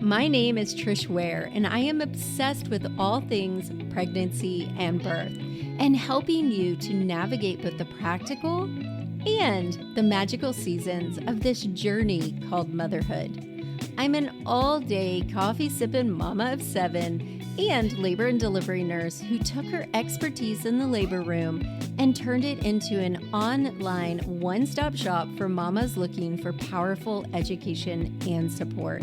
My name is Trish Ware, and I am obsessed with all things pregnancy and birth, and helping you to navigate both the practical and the magical seasons of this journey called motherhood. I'm an all-day coffee-sipping mama of 7 and labor and delivery nurse who took her expertise in the labor room and turned it into an online one-stop shop for mamas looking for powerful education and support.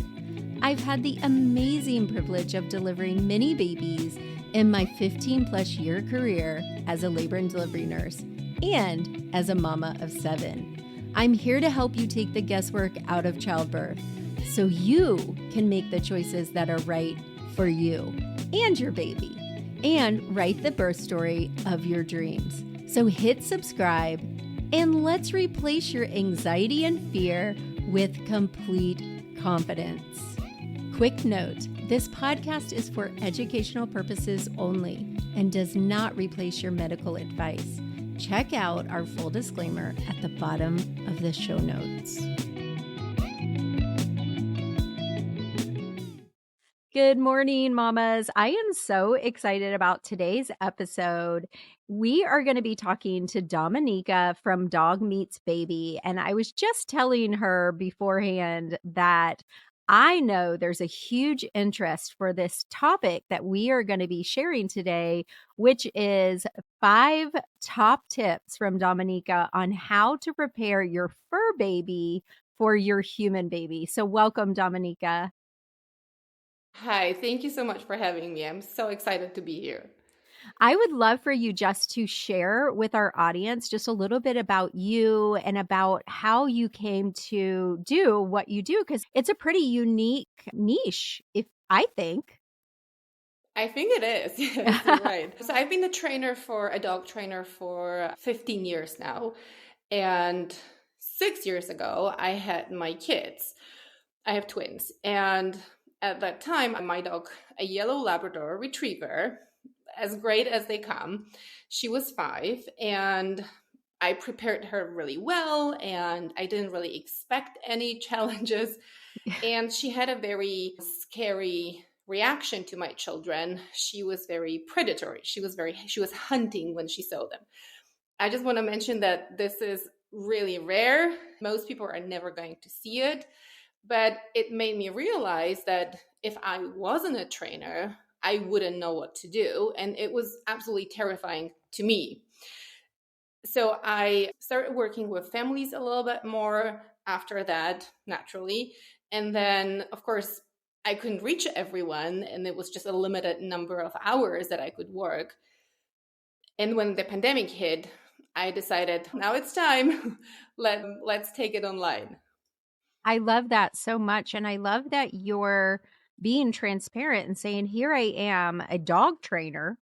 I've had the amazing privilege of delivering many babies in my 15-plus year career as a labor and delivery nurse and as a mama of 7. I'm here to help you take the guesswork out of childbirth so you can make the choices that are right for you and your baby and write the birth story of your dreams. So hit subscribe and let's replace your anxiety and fear with complete confidence. Quick note, this podcast is for educational purposes only and does not replace your medical advice. Check out our full disclaimer at the bottom of the show notes. Good morning, mamas. I am so excited about today's episode. We are going to be talking to Dominika from Dog Meets Baby. And I was just telling her beforehand that I know there's a huge interest for this topic that we are going to be sharing today, which is 5 top tips from Dominika on how to prepare your fur baby for your human baby. So welcome, Dominika. Hi, thank you so much for having me. I'm so excited to be here. I would love for you just to share with our audience just a little bit about you and about how you came to do what you do, because it's a pretty unique niche, if I think. I think it is. Yes, you're right. So I've been a dog trainer for 15 years now. And 6 years ago, I had my kids. I have twins. And at that time, my dog, a yellow Labrador retriever, as great as they come, she was 5. And I prepared her really well. And I didn't really expect any challenges. And she had a very scary reaction to my children. She was very predatory. She was hunting when she saw them. I just want to mention that this is really rare. Most people are never going to see it, but it made me realize that if I wasn't a trainer, I wouldn't know what to do, and it was absolutely terrifying to me. So I started working with families a little bit more after that, naturally. And then, of course, I couldn't reach everyone, and it was just a limited number of hours that I could work. And when the pandemic hit, I decided now it's time. Let's take it online. I love that so much. And I love that you're being transparent and saying, here I am, a dog trainer.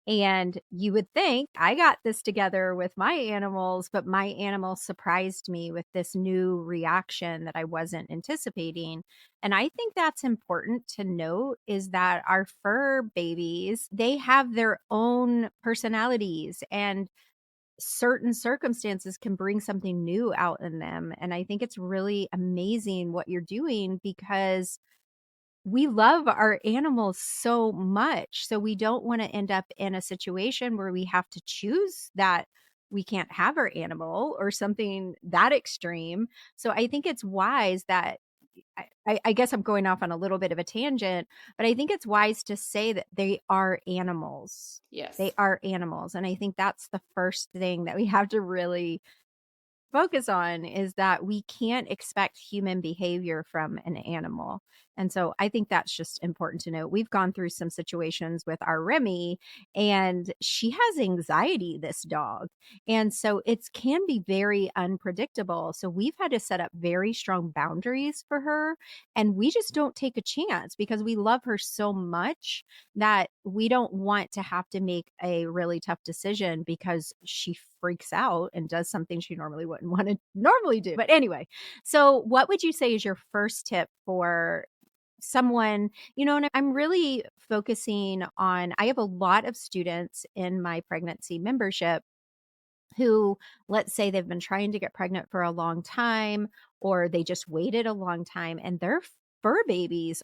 And you would think I got this together with my animals, but my animal surprised me with this new reaction that I wasn't anticipating. And I think that's important to note is that our fur babies, they have their own personalities and certain circumstances can bring something new out in them. And I think it's really amazing what you're doing because we love our animals so much. So we don't want to end up in a situation where we have to choose that we can't have our animal or something that extreme. So I think it's wise that I guess I'm going off on a little bit of a tangent, but I think it's wise to say that they are animals. They Yes. are animals. And I think that's the first thing that we have to really focus on is that we can't expect human behavior from an animal. And so I think that's just important to note. We've gone through some situations with our Remy and she has anxiety, this dog. And so it can be very unpredictable. So we've had to set up very strong boundaries for her. And we just don't take a chance because we love her so much that we don't want to have to make a really tough decision because she freaks out and does something she normally wouldn't want to normally do. But anyway, so what would you say is your first tip for someone, and I'm really focusing on, I have a lot of students in my pregnancy membership who, let's say they've been trying to get pregnant for a long time, or they just waited a long time and their fur babies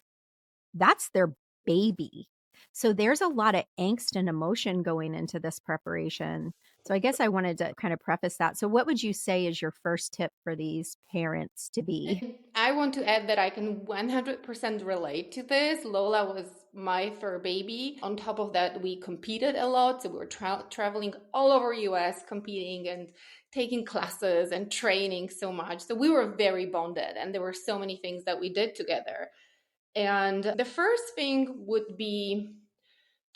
that's their baby. So there's a lot of angst and emotion going into this preparation. So I guess I wanted to kind of preface that. So what would you say is your first tip for these parents to be? And I want to add that I can 100% relate to this. Lola was my fur baby. On top of that, we competed a lot. So we were traveling all over US competing and taking classes and training so much. So we were very bonded and there were so many things that we did together. And the first thing would be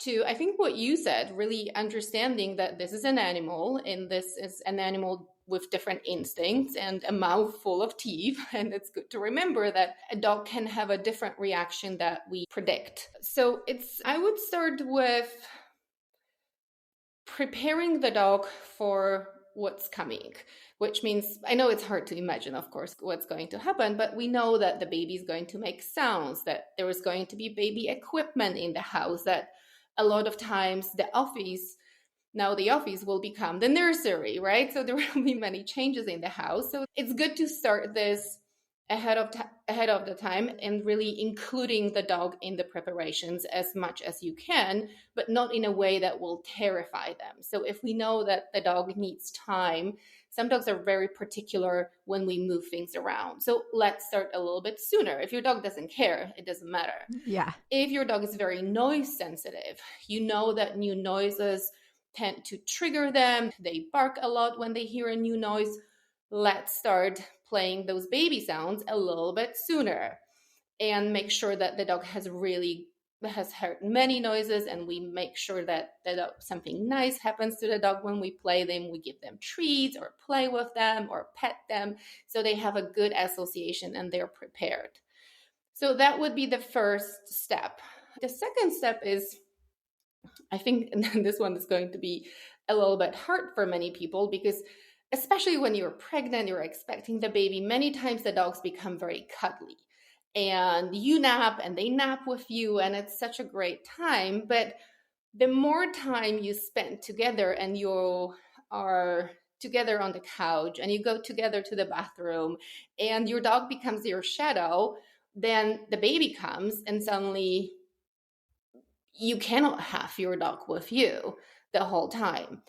to, I think what you said, really understanding that this is an animal and this is an animal with different instincts and a mouth full of teeth. And it's good to remember that a dog can have a different reaction that we predict. So I would start with preparing the dog for what's coming, which means I know it's hard to imagine, of course, what's going to happen, but we know that the baby is going to make sounds, that there is going to be baby equipment in the house, that a lot of times the office will become the nursery, right? So there will be many changes in the house. So it's good to start this ahead of the time and really including the dog in the preparations as much as you can, but not in a way that will terrify them. So if we know that the dog needs time, some dogs are very particular when we move things around. So let's start a little bit sooner. If your dog doesn't care, it doesn't matter. Yeah. If your dog is very noise sensitive, you know that new noises tend to trigger them. They bark a lot when they hear a new noise. Let's start playing those baby sounds a little bit sooner and make sure that the dog has heard many noises, and we make sure that something nice happens to the dog when we play them. We give them treats or play with them or pet them so they have a good association and they're prepared. So that would be the first step. The second step is, I think this one is going to be a little bit hard for many people because especially when you're pregnant, you're expecting the baby, many times the dogs become very cuddly and you nap and they nap with you and it's such a great time. But the more time you spend together and you are together on the couch and you go together to the bathroom and your dog becomes your shadow, then the baby comes and suddenly you cannot have your dog with you the whole time.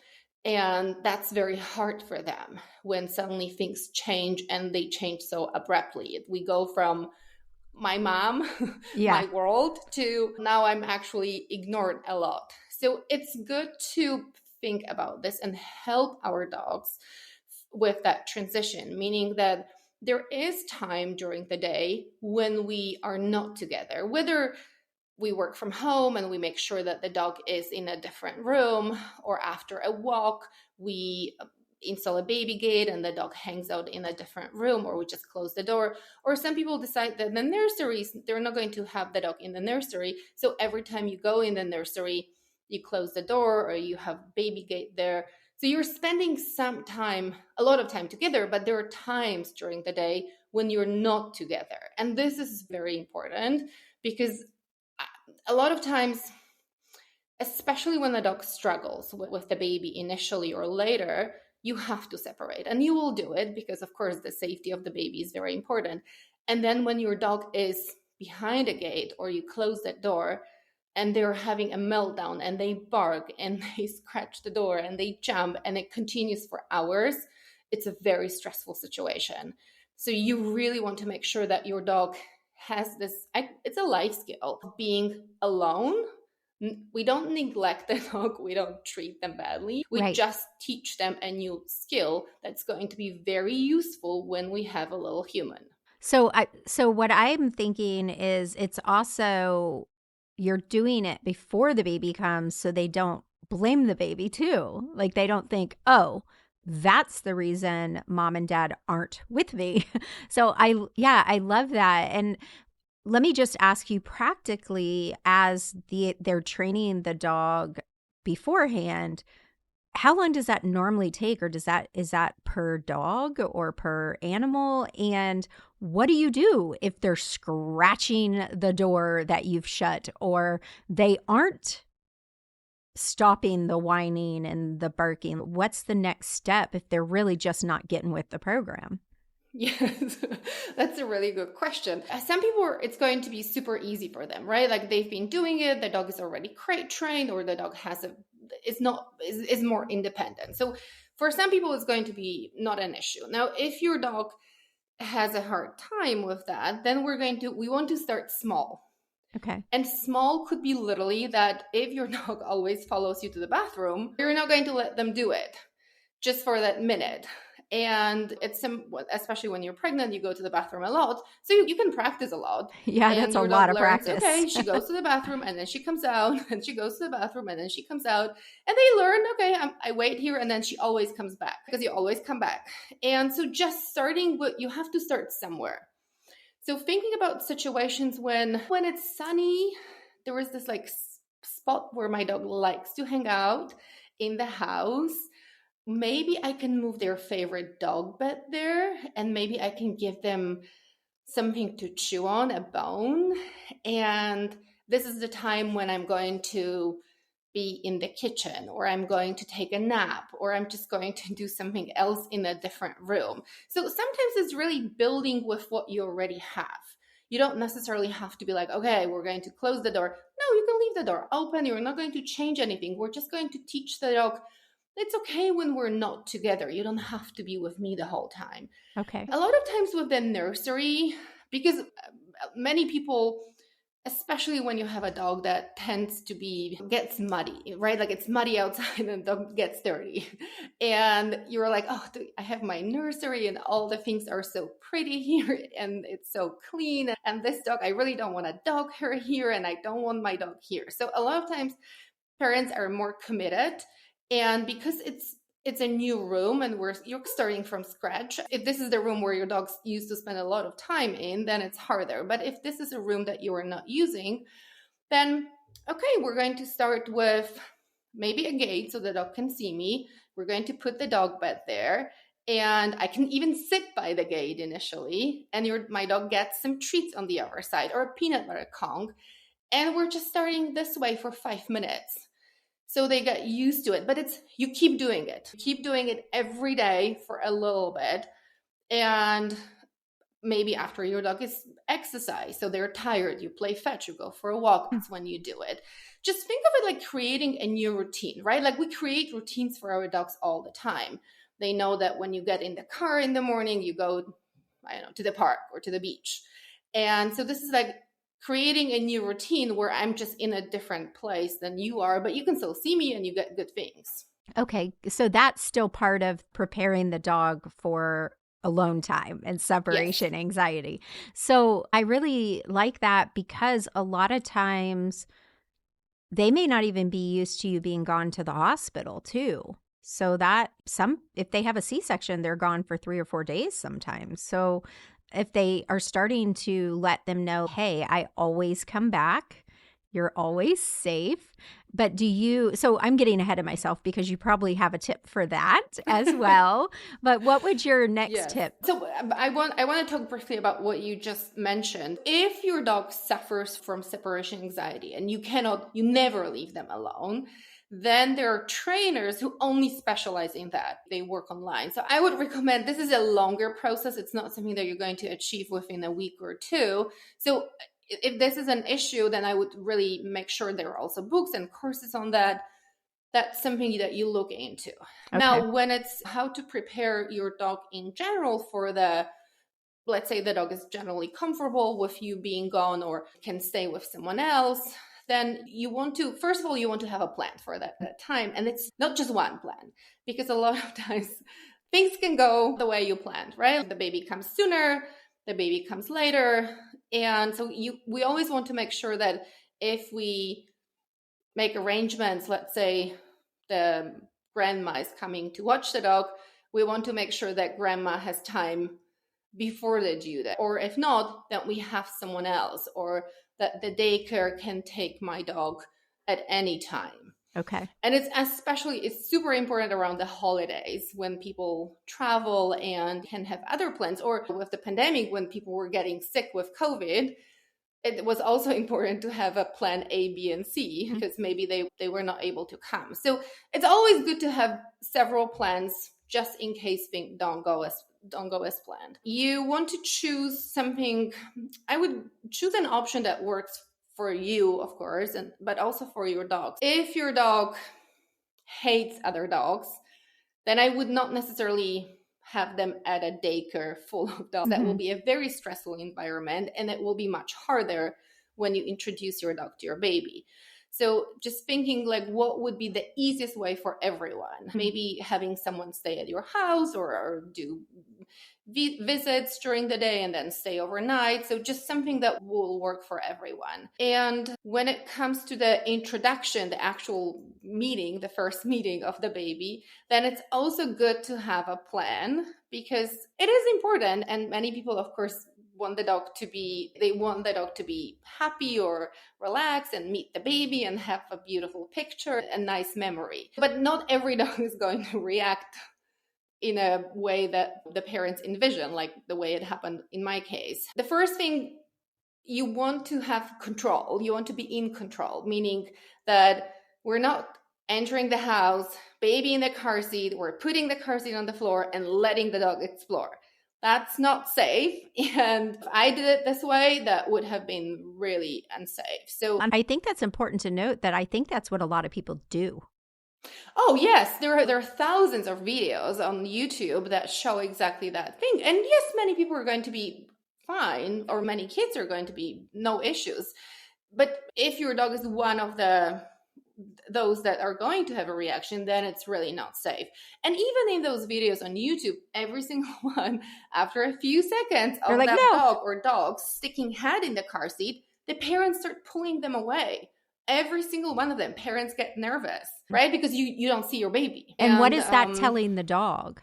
And that's very hard for them when suddenly things change and they change so abruptly. We go from my mom, my world, to now I'm actually ignored a lot. So it's good to think about this and help our dogs with that transition, meaning that there is time during the day when we are not together, whether we work from home and we make sure that the dog is in a different room, or after a walk, we install a baby gate and the dog hangs out in a different room, or we just close the door. Or some people decide that the nurseries, they're not going to have the dog in the nursery. So every time you go in the nursery, you close the door or you have baby gate there. So you're spending a lot of time together, but there are times during the day when you're not together. And this is very important because a lot of times, especially when the dog struggles with the baby initially or later, you have to separate. And you will do it because, of course, the safety of the baby is very important. And then when your dog is behind a gate or you close that door and they're having a meltdown and they bark and they scratch the door and they jump and it continues for hours, it's a very stressful situation. So you really want to make sure that your dog has it's a life skill, being alone. We don't neglect the dog. We don't treat them badly. We just teach them a new skill that's going to be very useful when we have a little human. So what I'm thinking is it's also you're doing it before the baby comes so they don't blame the baby too. Like they don't think, oh, that's the reason mom and dad aren't with me. So I love that. And let me just ask you practically, as they're training the dog beforehand, how long does that normally take? Or is that per dog or per animal? And what do you do if they're scratching the door that you've shut, or they aren't stopping the whining and the barking? What's the next step if they're really just not getting with the program? Yes, that's a really good question. Some people, it's going to be super easy for them, right? Like they've been doing it, the dog is already crate trained, or the dog is more independent. So for some people, it's going to be not an issue. Now, if your dog has a hard time with that, then we want to start small. Okay. And small could be literally that if your dog always follows you to the bathroom, you're not going to let them do it just for that minute. And especially when you're pregnant, you go to the bathroom a lot. So you can practice a lot. Yeah, and that's a your lot dog of learns, practice. Okay, she goes to the bathroom and then she comes out, and she goes to the bathroom and then she comes out. And they learn, okay, I wait here and then she always comes back, because you always come back. And so just starting, but you have to start somewhere. So thinking about situations when it's sunny, there was this like spot where my dog likes to hang out in the house. Maybe I can move their favorite dog bed there, and maybe I can give them something to chew on, a bone. And this is the time when I'm going to be in the kitchen, or I'm going to take a nap, or I'm just going to do something else in a different room. So sometimes it's really building with what you already have. You don't necessarily have to be like, okay, we're going to close the door. No, you can leave the door open. You're not going to change anything. We're just going to teach the dog it's okay when we're not together. You don't have to be with me the whole time. Okay. A lot of times with the nursery, because many people, especially when you have a dog that gets muddy, right? Like it's muddy outside and the dog gets dirty. And you're like, oh, I have my nursery and all the things are so pretty here and it's so clean. And this dog, I really don't want a dog hair here and I don't want my dog here. So a lot of times parents are more committed. And because it's a new room and you're starting from scratch, if this is the room where your dog's used to spend a lot of time in, then it's harder. But if this is a room that you are not using, then okay, we're going to start with maybe a gate so the dog can see me. We're going to put the dog bed there, and I can even sit by the gate initially, and my dog gets some treats on the other side or a peanut butter Kong. And we're just starting this way for 5 minutes. So they get used to it, but you keep doing it. You keep doing it every day for a little bit. And maybe after your dog is exercise, so they're tired, you play fetch, you go for a walk, that's when you do it. Just think of it like creating a new routine, right? Like we create routines for our dogs all the time. They know that when you get in the car in the morning, you go, I don't know, to the park or to the beach. And so this is like creating a new routine where I'm just in a different place than you are, but you can still see me and you get good things. Okay. So that's still part of preparing the dog for alone time and separation Yes. anxiety. So I really like that because a lot of times they may not even be used to you being gone to the hospital too. So if they have a C-section, they're gone for 3 or 4 days sometimes. So if they are starting to let them know, hey, I always come back, you're always safe. But so I'm getting ahead of myself because you probably have a tip for that as well. But what would your next tip? So I want to talk briefly about what you just mentioned. If your dog suffers from separation anxiety and you never leave them alone, then there are trainers who only specialize in that. They work online. So I would recommend, this is a longer process. It's not something that you're going to achieve within a week or two. So if this is an issue, then I would really make sure there are also books and courses on that. That's something that you look into. Okay. Now, when it's how to prepare your dog in general for let's say the dog is generally comfortable with you being gone or can stay with someone else, then first of all, you want to have a plan for that time. And it's not just one plan, because a lot of times things can go the way you planned, right? The baby comes sooner, the baby comes later. And so we always want to make sure that if we make arrangements, let's say the grandma is coming to watch the dog, we want to make sure that grandma has time before the due date. Or if not, then we have someone else, or that the daycare can take my dog at any time. Okay. And it's super important around the holidays when people travel and can have other plans, or with the pandemic when people were getting sick with COVID. It was also important to have a plan A, B, and C because maybe they were not able to come. So it's always good to have several plans just in case things don't go as planned. You want to choose something. I would choose an option that works for you, of course, but also for your dog. If your dog hates other dogs, then I would not necessarily have them at a daycare full of dogs. That will be a very stressful environment, and it will be much harder when you introduce your dog to your baby. So just thinking like, what would be the easiest way for everyone? Maybe having someone stay at your house or do visits during the day and then stay overnight. So just something that will work for everyone. And when it comes to the introduction, the actual meeting, the first meeting of the baby, then it's also good to have a plan, because it is important. And many people, of course, want the dog to be happy or relaxed and meet the baby and have a beautiful picture, a nice memory. But not every dog is going to react in a way that the parents envision, like the way it happened in my case. The first thing, you want to have control. You want to be in control, meaning that we're not entering the house, baby in the car seat, we're putting the car seat on the floor and letting the dog explore. That's not safe. And if I did it this way, that would have been really unsafe. So I think that's important to note, that I think that's what a lot of people do. Oh, yes. There are thousands of videos on YouTube that show exactly that thing. And yes, many people are going to be fine, or many kids are going to be no issues. But if your dog is one of those that are going to have a reaction, then it's really not safe. And even in those videos on YouTube, every single one, after a few seconds of like, that no. dog or dogs sticking head in the car seat, the parents start pulling them away. Every single one of them, parents get nervous, right? Because you don't see your baby. And what is that telling the dog?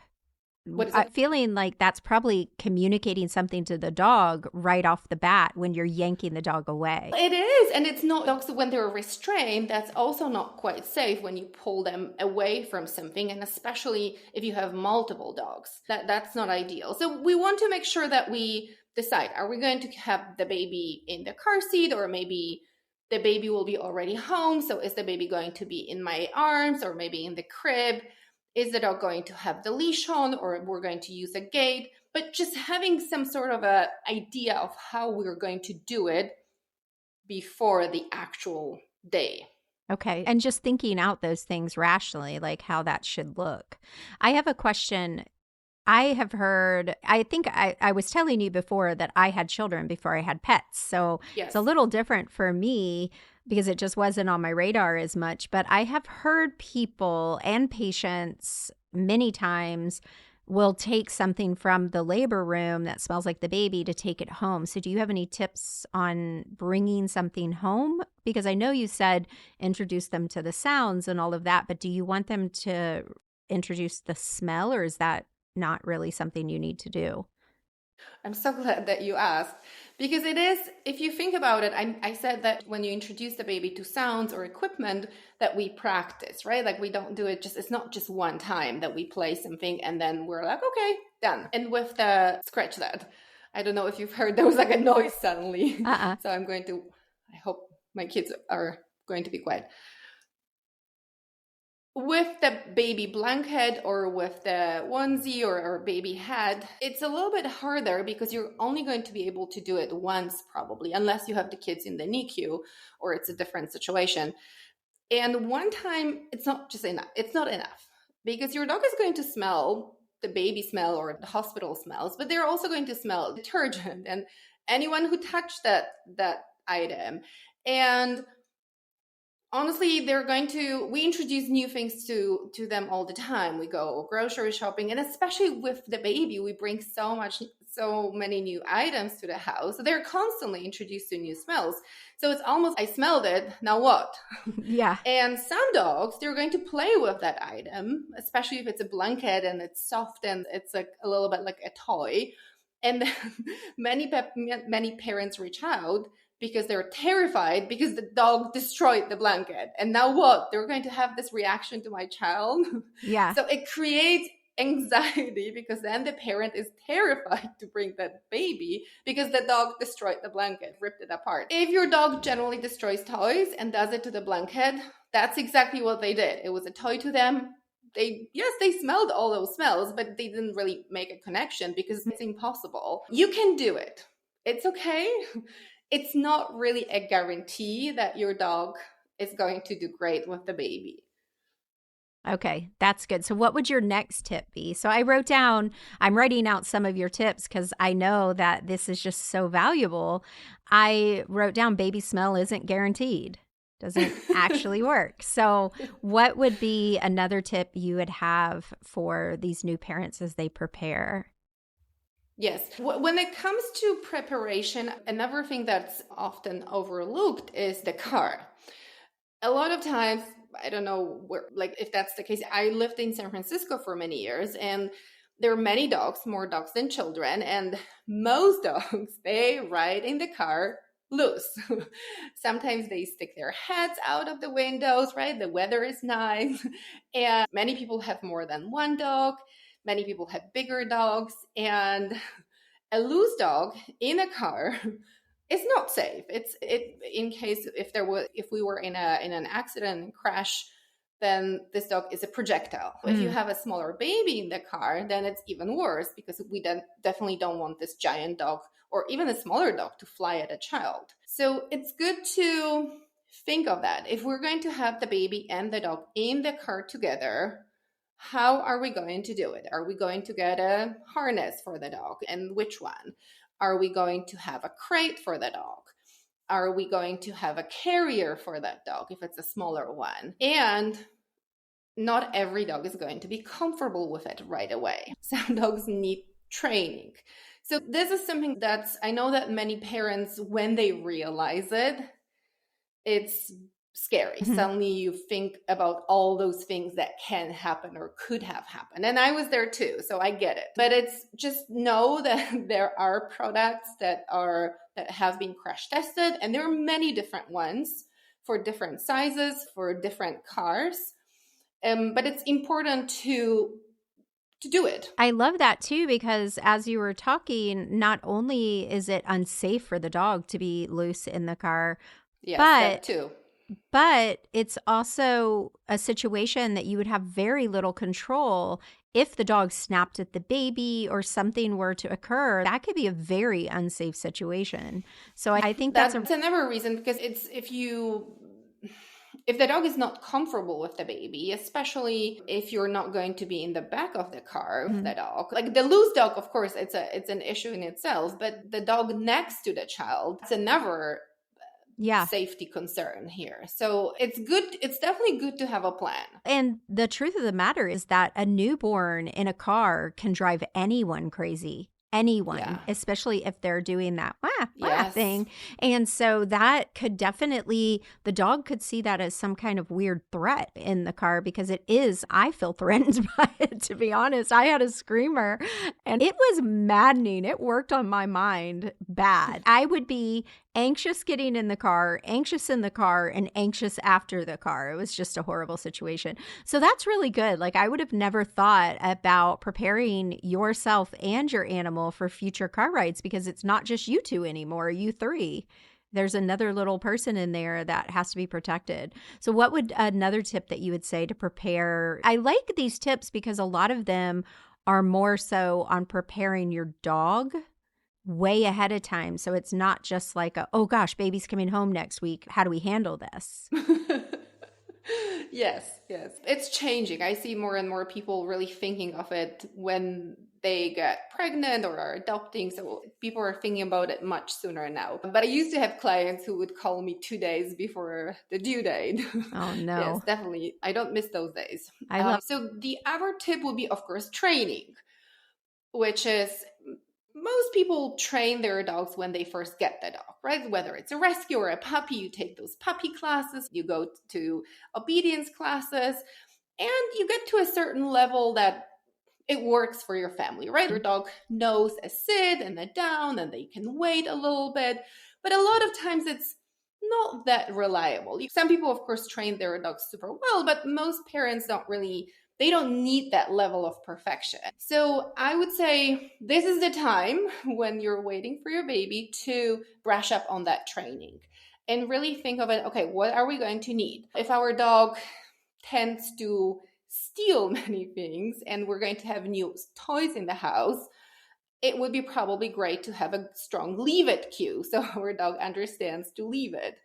I'm feeling like that's probably communicating something to the dog right off the bat when you're yanking the dog away. It is. And it's not, dogs, when they're restrained, that's also not quite safe when you pull them away from something. And especially if you have multiple dogs, that's not ideal. So we want to make sure that we decide, are we going to have the baby in the car seat, or maybe the baby will be already home? So is the baby going to be in my arms, or maybe in the crib? Is the dog going to have the leash on, or we're going to use a gate? But just having some sort of a idea of how we're going to do it before the actual day. Okay. And just thinking out those things rationally, like how that should look. I have a question. I have heard, I think I was telling you before that I had children before I had pets. So Yes. It's a little different for me because it just wasn't on my radar as much. But I have heard people and patients many times will take something from the labor room that smells like the baby to take it home. So do you have any tips on bringing something home? Because I know you said introduce them to the sounds and all of that, but do you want them to introduce the smell, or is that not really something you need to do? I'm so glad that you asked, because it is, if you think about it, I said that when you introduce the baby to sounds or equipment, that we practice, right? Like we don't do it it's not just one time that we play something and then we're like, okay, done. And with the scratch that, I don't know if you've heard, there was like a noise suddenly. So I hope my kids are going to be quiet. With the baby blanket or with the onesie or baby head, it's a little bit harder because you're only going to be able to do it once probably, unless you have the kids in the NICU or it's a different situation. And one time, it's not enough, because your dog is going to smell the baby smell or the hospital smells, but they're also going to smell detergent and anyone who touched that item. And honestly, we introduce new things to them all the time. We go grocery shopping, and especially with the baby, we bring so many new items to the house. So they're constantly introduced to new smells. So it's almost, I smelled it, now what? Yeah. And some dogs, they're going to play with that item, especially if it's a blanket and it's soft and it's like a little bit like a toy. And then many parents reach out because they're terrified because the dog destroyed the blanket. And now what? They're going to have this reaction to my child. Yeah. So it creates anxiety because then the parent is terrified to bring that baby because the dog destroyed the blanket, ripped it apart. If your dog generally destroys toys and does it to the blanket, that's exactly what they did. It was a toy to them. they smelled all those smells, but they didn't really make a connection because it's impossible. You can do it. It's okay. It's not really a guarantee that your dog is going to do great with the baby. Okay, that's good. So what would your next tip be? So I'm writing out some of your tips because I know that this is just so valuable. I wrote down baby smell isn't guaranteed, doesn't actually work. So what would be another tip you would have for these new parents as they prepare? Yes. When it comes to preparation, another thing that's often overlooked is the car. A lot of times, I don't know where, like if that's the case. I lived in San Francisco for many years, and there are many dogs, more dogs than children, and most dogs, they ride in the car loose. Sometimes they stick their heads out of the windows, right? The weather is nice. And many people have more than one dog. Many people have bigger dogs. And a loose dog in a car it's not safe. It in case if we were in an accident and crash, then this dog is a projectile. If you have a smaller baby in the car, then it's even worse because we then definitely don't want this giant dog or even a smaller dog to fly at a child. So it's good to think of that. If we're going to have the baby and the dog in the car together, how are we going to do it? Are we going to get a harness for the dog, and which one? Are we going to have a crate for the dog? Are we going to have a carrier for that dog if it's a smaller one? And not every dog is going to be comfortable with it right away. Some dogs need training. So this is something I know that many parents, when they realize it, it's scary. Suddenly you think about all those things that can happen or could have happened. And I was there too, so I get it. But it's just know that there are products that have been crash tested, and there are many different ones for different sizes, for different cars. But it's important to do it. I love that too, because as you were talking, not only is it unsafe for the dog to be loose in the car, yes, that too. But it's also a situation that you would have very little control. If the dog snapped at the baby or something were to occur, that could be a very unsafe situation. So I think that's another reason, because it's if the dog is not comfortable with the baby, especially if you're not going to be in the back of the car with the dog, like the loose dog, of course, it's an issue in itself, but the dog next to the child, it's another safety concern here. So it's definitely good to have a plan. And the truth of the matter is that a newborn in a car can drive anyone crazy. Anyone, especially if they're doing that thing. And so that could definitely, the dog could see that as some kind of weird threat in the car, because I feel threatened by it, to be honest. I had a screamer and it was maddening. It worked on my mind bad. I would be anxious getting in the car, anxious in the car, and anxious after the car. It was just a horrible situation. So that's really good. Like, I would have never thought about preparing yourself and your animal for future car rides, because it's not just you two anymore, you three. There's another little person in there that has to be protected. So what would another tip that you would say to prepare? I like these tips because a lot of them are more so on preparing your dog way ahead of time. So it's not just like, oh gosh, baby's coming home next week. How do we handle this? Yes. It's changing. I see more and more people really thinking of it when they get pregnant or are adopting. So people are thinking about it much sooner now. But I used to have clients who would call me 2 days before the due date. Oh, no. Yes, definitely. I don't miss those days. So the other tip would be, of course, training, which is most people train their dogs when they first get the dog, right? Whether it's a rescue or a puppy, you take those puppy classes, you go to obedience classes, and you get to a certain level that it works for your family, right? Your dog knows a sit and a down, and they can wait a little bit. But a lot of times it's not that reliable. Some people, of course, train their dogs super well, but most parents they don't need that level of perfection. So I would say this is the time when you're waiting for your baby to brush up on that training and really think of it, okay, what are we going to need? If our dog tends to steal many things and we're going to have new toys in the house, it would be probably great to have a strong leave it cue so our dog understands to leave it.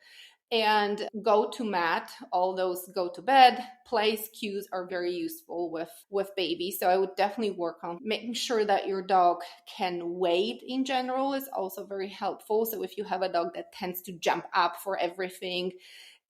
And go to mat, all those go to bed place cues are very useful with babies. So I would definitely work on making sure that your dog can wait in general is also very helpful. So if you have a dog that tends to jump up for everything,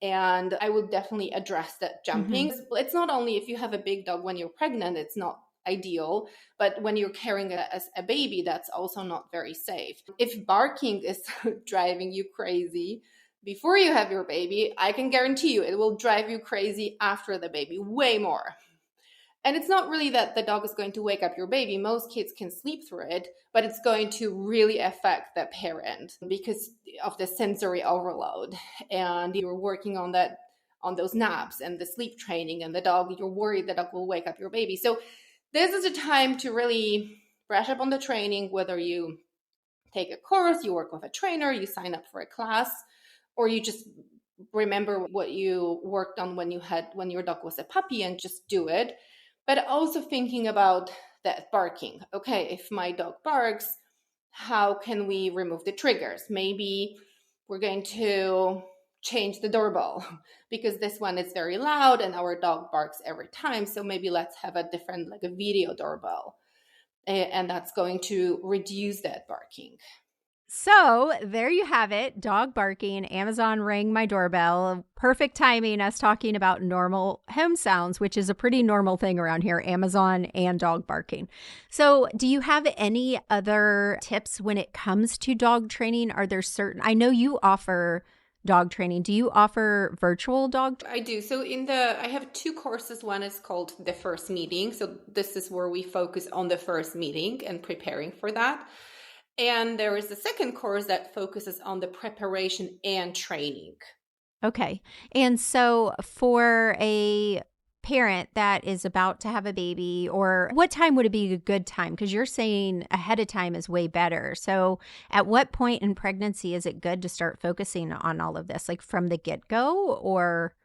and I would definitely address that jumping. It's not only if you have a big dog when you're pregnant, it's not ideal, but when you're carrying a baby, that's also not very safe. If barking is driving you crazy before you have your baby, I can guarantee you it will drive you crazy after the baby, way more. And it's not really that the dog is going to wake up your baby. Most kids can sleep through it, but it's going to really affect the parent because of the sensory overload. And you're working on that, on those naps and the sleep training, and the dog, you're worried the dog will wake up your baby. So this is a time to really brush up on the training, whether you take a course, you work with a trainer, you sign up for a class, or you just remember what you worked on when your dog was a puppy and just do it. But also thinking about that barking. Okay, if my dog barks, how can we remove the triggers? Maybe we're going to change the doorbell because this one is very loud and our dog barks every time. So maybe let's have a different, like a video doorbell. And that's going to reduce that barking. So there you have it. Dog barking. Amazon rang my doorbell. Perfect timing, us talking about normal home sounds, which is a pretty normal thing around here, Amazon and dog barking. So do you have any other tips when it comes to dog training? Are there certain, I know you offer dog training. Do you offer virtual dog? I do. So I have 2 courses. One is called the first meeting. So this is where we focus on the first meeting and preparing for that. And there is a second course that focuses on the preparation and training. Okay. And so for a parent that is about to have a baby, or what time would it be a good time? Because you're saying ahead of time is way better. So at what point in pregnancy is it good to start focusing on all of this? Like from the get-go, or?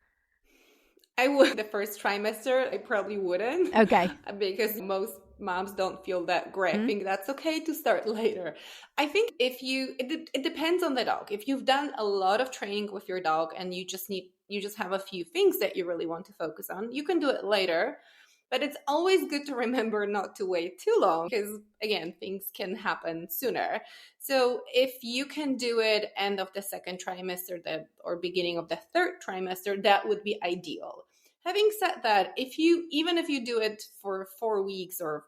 I would. The first trimester, I probably wouldn't. Okay. Because most moms don't feel that great. I think that's okay to start later. I think it depends on the dog. If you've done a lot of training with your dog and you just have a few things that you really want to focus on, you can do it later. But it's always good to remember not to wait too long because, again, things can happen sooner. So if you can do it end of the second trimester or beginning of the third trimester, that would be ideal. Having said that, even if you do it for 4 weeks or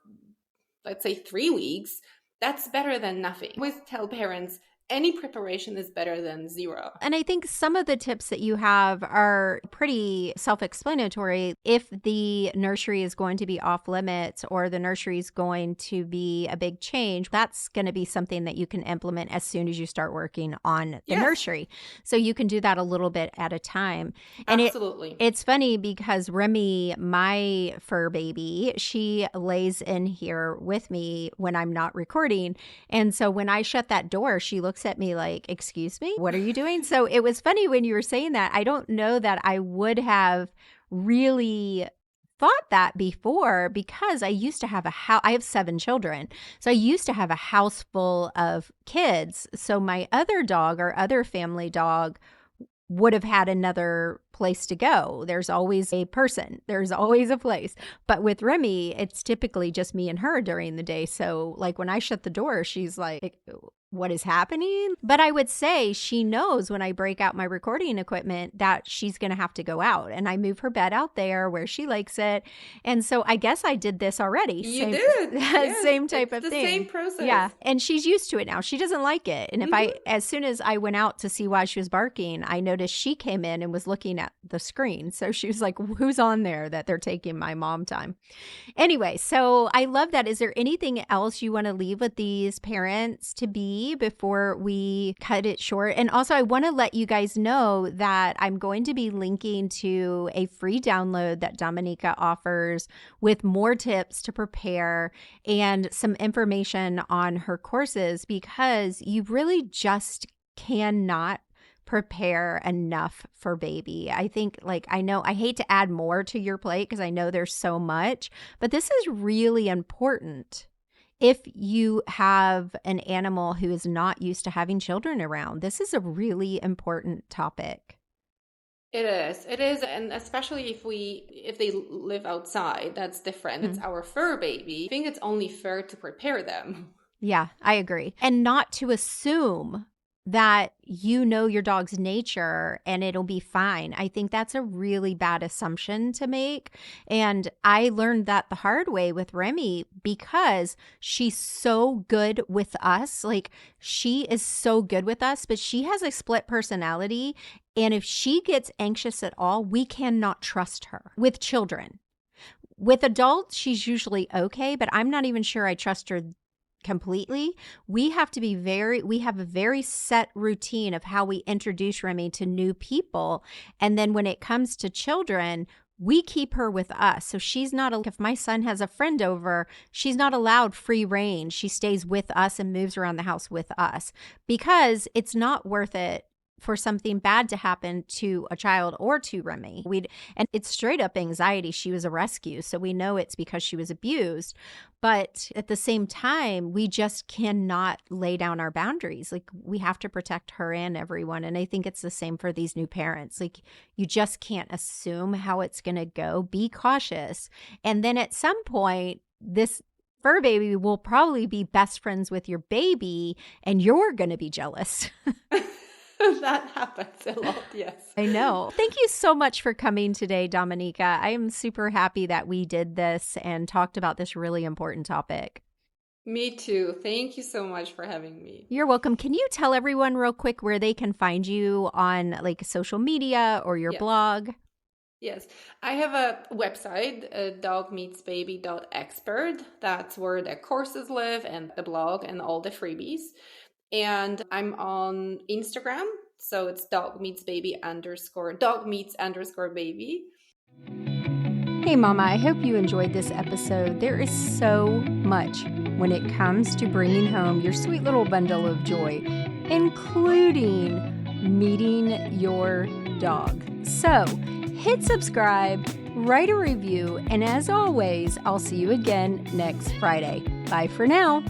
let's say 3 weeks, that's better than nothing. I always tell parents, any preparation is better than zero. And I think some of the tips that you have are pretty self-explanatory. If the nursery is going to be off limits or the nursery is going to be a big change, that's going to be something that you can implement as soon as you start working on the nursery. So you can do that a little bit at a time. And absolutely. It's funny because Remy, my fur baby, she lays in here with me when I'm not recording. And so when I shut that door, she looks at me like, excuse me, what are you doing? So it was funny when you were saying that. I don't know that I would have really thought that before because I used to have I have 7 children. So I used to have a house full of kids. So my other dog or other family dog would have had another place to go. There's always a person. There's always a place. But with Remy, it's typically just me and her during the day. So like when I shut the door, she's like, what is happening? But I would say she knows when I break out my recording equipment that she's going to have to go out. And I move her bed out there where she likes it. And so I guess I did this already. You did. Yes, same type of thing. The same process. Yeah. And she's used to it now. She doesn't like it. And as soon as I went out to see why she was barking, I noticed she came in and was looking at the screen. So she was like, who's on there that they're taking my mom time? Anyway, so I love that. Is there anything else you want to leave with these parents to be before we cut it short? And also, I want to let you guys know that I'm going to be linking to a free download that Dominika offers with more tips to prepare and some information on her courses, because you really just cannot prepare enough for baby. I think I hate to add more to your plate because I know there's so much, but this is really important. If you have an animal who is not used to having children around, this is a really important topic. It is. And especially if they live outside, that's different. It's our fur baby. I think it's only fair to prepare them. Yeah, I agree. And not to assume that you know your dog's nature and it'll be fine. I think that's a really bad assumption to make. And I learned that the hard way with Remy because she's so good with us. Like, she is so good with us, but she has a split personality. And if she gets anxious at all, we cannot trust her with children. With adults, she's usually okay, but I'm not even sure I trust her completely. We have a very set routine of how we introduce Remy to new people. And then when it comes to children, we keep her with us. So she's not, if my son has a friend over, she's not allowed free rein. She stays with us and moves around the house with us because it's not worth it for something bad to happen to a child or to Remy. And it's straight up anxiety. She was a rescue, so we know it's because she was abused. But at the same time, we just cannot lay down our boundaries. Like, we have to protect her and everyone. And I think it's the same for these new parents. Like, you just can't assume how it's going to go. Be cautious. And then at some point, this fur baby will probably be best friends with your baby, and you're going to be jealous. That happens a lot, yes. I know. Thank you so much for coming today, Dominika. I am super happy that we did this and talked about this really important topic. Me too. Thank you so much for having me. You're welcome. Can you tell everyone real quick where they can find you on social media or your blog? Yes, I have a website, dogmeetsbaby.expert. That's where the courses live and the blog and all the freebies. And I'm on Instagram, so it's dogmeetsbaby_baby. Hey Mama, I hope you enjoyed this episode. There is so much when it comes to bringing home your sweet little bundle of joy, including meeting your dog. So hit subscribe, write a review, and as always, I'll see you again next Friday. Bye for now.